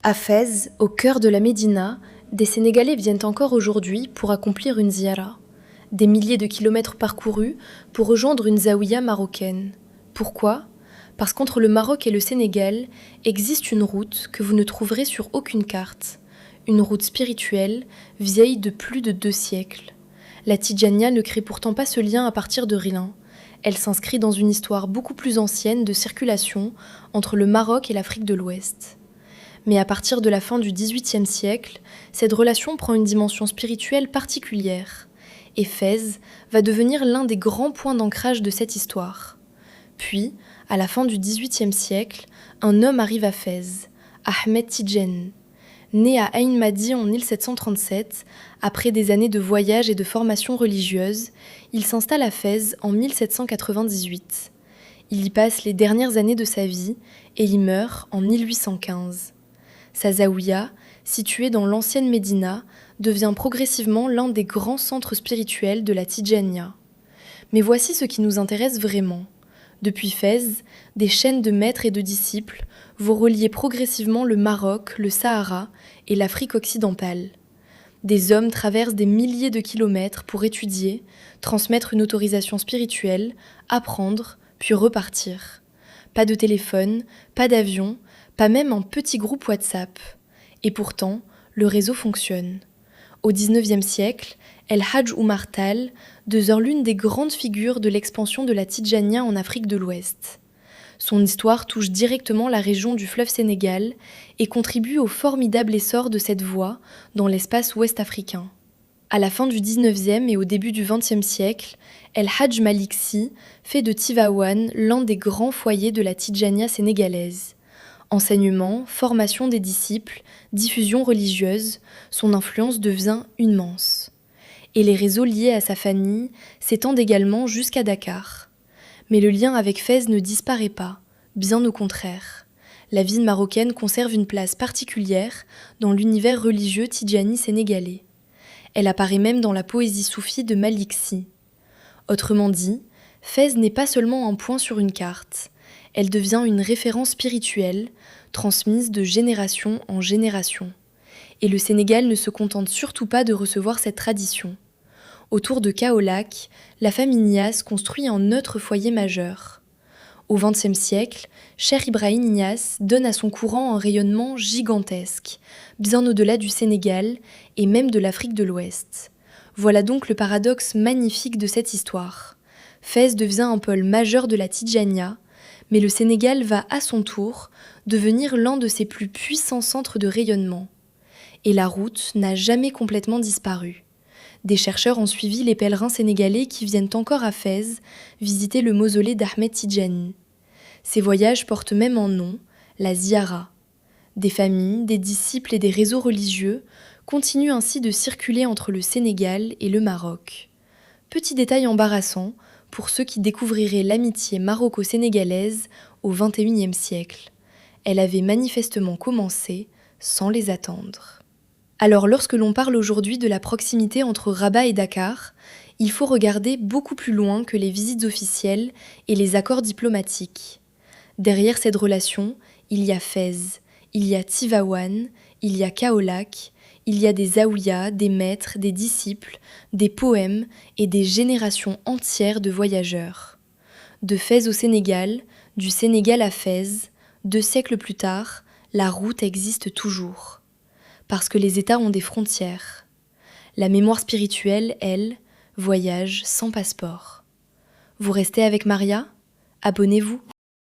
À Fès, au cœur de la Médina, des Sénégalais viennent encore aujourd'hui pour accomplir une ziyara. Des milliers de kilomètres parcourus pour rejoindre une zaouïa marocaine. Pourquoi ? Parce qu'entre le Maroc et le Sénégal existe une route que vous ne trouverez sur aucune carte. Une route spirituelle, vieille de plus de 2 siècles. La Tidjania ne crée pourtant pas ce lien à partir de rien. Elle s'inscrit dans une histoire beaucoup plus ancienne de circulation entre le Maroc et l'Afrique de l'Ouest. Mais à partir de la fin du XVIIIe siècle, cette relation prend une dimension spirituelle particulière. Et Fès va devenir l'un des grands points d'ancrage de cette histoire. Puis, à la fin du XVIIIe siècle, un homme arrive à Fès, Ahmed Tidjane. Né à Ain Madi en 1737, après des années de voyage et de formation religieuse, il s'installe à Fès en 1798. Il y passe les dernières années de sa vie et y meurt en 1815. Sa zaouïa, située dans l'ancienne Médina, devient progressivement l'un des grands centres spirituels de la Tidjania. Mais voici ce qui nous intéresse vraiment. Depuis Fès, des chaînes de maîtres et de disciples vont relier progressivement le Maroc, le Sahara et l'Afrique occidentale. Des hommes traversent des milliers de kilomètres pour étudier, transmettre une autorisation spirituelle, apprendre, puis repartir. Pas de téléphone, pas d'avion, pas même un petit groupe WhatsApp. Et pourtant, le réseau fonctionne. Au XIXe siècle, El Hadj Oumar Tall devient l'une des grandes figures de l'expansion de la Tidjania en Afrique de l'Ouest. Son histoire touche directement la région du fleuve Sénégal et contribue au formidable essor de cette voie dans l'espace ouest-africain. À la fin du XIXe et au début du XXe siècle, El Hadj Malick Sy fait de Tivaouane l'un des grands foyers de la Tidjania sénégalaise. Enseignement, formation des disciples, diffusion religieuse, son influence devient immense. Et les réseaux liés à sa famille s'étendent également jusqu'à Dakar. Mais le lien avec Fès ne disparaît pas, bien au contraire. La ville marocaine conserve une place particulière dans l'univers religieux tidjani sénégalais. Elle apparaît même dans la poésie soufie de Malick Sy. Autrement dit, Fès n'est pas seulement un point sur une carte. Elle devient une référence spirituelle, transmise de génération en génération. Et le Sénégal ne se contente surtout pas de recevoir cette tradition. Autour de Kaolack, la famille Niasse construit un autre foyer majeur. Au XXe siècle, Cheikh Ibrahim Niasse donne à son courant un rayonnement gigantesque, bien au-delà du Sénégal et même de l'Afrique de l'Ouest. Voilà donc le paradoxe magnifique de cette histoire. Fès devient un pôle majeur de la Tidjania, mais le Sénégal va à son tour devenir l'un de ses plus puissants centres de rayonnement. Et la route n'a jamais complètement disparu. Des chercheurs ont suivi les pèlerins sénégalais qui viennent encore à Fès visiter le mausolée d'Ahmed Tidjani. Ces voyages portent même un nom, la ziyara. Des familles, des disciples et des réseaux religieux continuent ainsi de circuler entre le Sénégal et le Maroc. Petit détail embarrassant pour ceux qui découvriraient l'amitié maroco-sénégalaise au XXIe siècle. Elle avait manifestement commencé sans les attendre. Alors lorsque l'on parle aujourd'hui de la proximité entre Rabat et Dakar, il faut regarder beaucoup plus loin que les visites officielles et les accords diplomatiques. Derrière cette relation, il y a Fès, il y a Tivaouane, il y a Kaolack, il y a des zaouïas, des maîtres, des disciples, des poèmes et des générations entières de voyageurs. De Fès au Sénégal, du Sénégal à Fès, 2 siècles plus tard, la route existe toujours. Parce que les États ont des frontières. La mémoire spirituelle, elle, voyage sans passeport. Vous restez avec Maria ? Abonnez-vous.